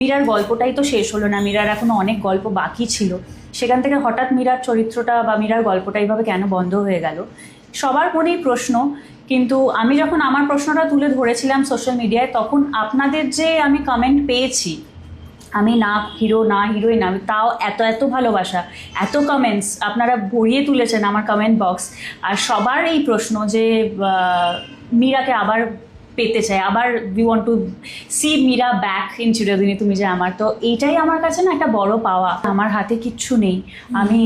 মীরার গল্পটাই তো শেষ হলো না, মীরার এখনো অনেক গল্প বাকি ছিল। সেখান থেকে হঠাৎ মীরার চরিত্রটা বা মীরার গল্পটা এইভাবে কেন বন্ধ হয়ে গেল, সবার মনেই প্রশ্ন। কিন্তু আমি যখন আমার প্রশ্নটা তুলে ধরেছিলাম সোশ্যাল মিডিয়ায়, তখন আপনাদের যে আমি কমেন্ট পেয়েছি, আমি না হিরো না হিরোইন, আমি তাও এত এত ভালোবাসা, এত কমেন্টস আপনারা ভরিয়ে তুলেছেন আমার কমেন্ট বক্স। আর সবার এই প্রশ্ন যে মীরাকে আবার পেতে চাই, আবার we want to see Meera back in চিরদিনই তুমি যে আমার। তো এইটাই আমার কাছে না একটা বড় পাওয়া। আমার হাতে কিচ্ছু নেই, আমি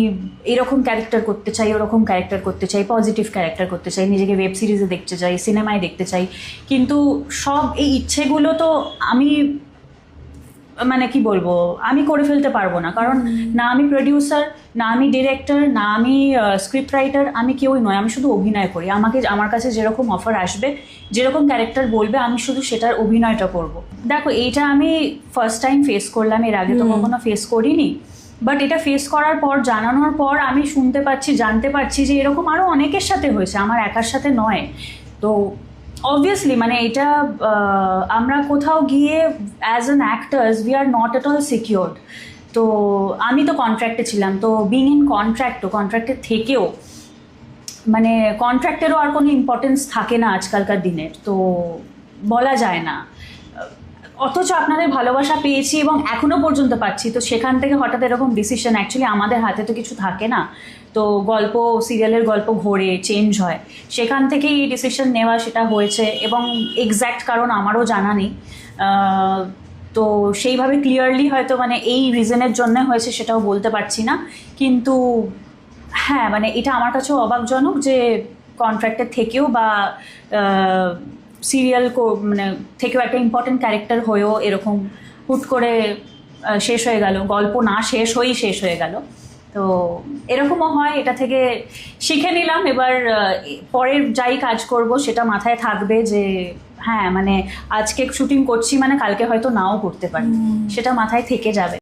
এরকম ক্যারেক্টার করতে চাই, ওরকম ক্যারেক্টার করতে চাই, পজিটিভ ক্যারেক্টার করতে চাই, নিজেকে ওয়েব সিরিজে দেখতে চাই, সিনেমায় দেখতে চাই, কিন্তু সব এই ইচ্ছেগুলো তো আমি মানে কি বলবো, আমি করে ফেলতে পারবো না। কারণ না আমি প্রডিউসার, না আমি ডিরেক্টর, না আমি স্ক্রিপ্ট রাইটার, আমি কেউই নয়। আমি শুধু অভিনয় করি। আমার কাছে যেরকম অফার আসবে, যেরকম ক্যারেক্টার বলবে, আমি শুধু সেটার অভিনয়টা করব। দেখো, এইটা আমি ফার্স্ট টাইম ফেস করলাম, এর আগে তো কখনো ফেস করিনি। বাট এটা ফেস করার পর, জানানোর পর আমি শুনতে পাচ্ছি, জানতে পারছি যে এরকম আরও অনেকের সাথে হয়েছে, আমার একার সাথে নয়। তো অবভিয়াসলি মানে এটা আমরা কোথাও গিয়ে as an actors we are not at all secured. তো আমি তো কন্ট্রাক্টে ছিলাম, তো বিং ইন কন্ট্রাক্টের থেকেও মানে কন্ট্রাক্টেরও আর কোনো ইম্পর্টেন্স থাকে না আজকালকার দিনের, তো বলা যায় না। অথচ আপনাদের ভালোবাসা পেয়েছি এবং এখনো পর্যন্ত পাচ্ছি, তো সেখান থেকে হঠাৎ এরকম ডিসিশন, অ্যাকচুয়ালি আমাদের হাতে তো কিছু থাকে না, তো গল্প সিরিয়ালের গল্প ঘোরে চেঞ্জ হয়, সেখান থেকেই ডিসিশন নেওয়া সেটা হয়েছে। এবং এক্স্যাক্ট কারণ আমারও জানা নেই, তো সেইভাবে ক্লিয়ারলি হয়তো মানে এই রিজনের জন্য হয়েছে সেটাও বলতে পারছি না। কিন্তু হ্যাঁ, মানে এটা আমার কাছেও অবাকজনক যে কন্ট্রাক্টের থেকেও বা সিরিয়াল মানে থেকেও একটা ইম্পর্টেন্ট ক্যারেক্টার হয়েও এরকম হুট করে শেষ হয়ে গেল, গল্প না শেষ হয়েই শেষ হয়ে গেল। তো এরকমও হয়, এটা থেকে শিখে নিলাম। এবার পরের যাই কাজ করব সেটা মাথায় থাকবে যে হ্যাঁ মানে আজকে শুটিং করছি মানে কালকে হয়তো নাও করতে পারি, সেটা মাথায় থেকে যাবে।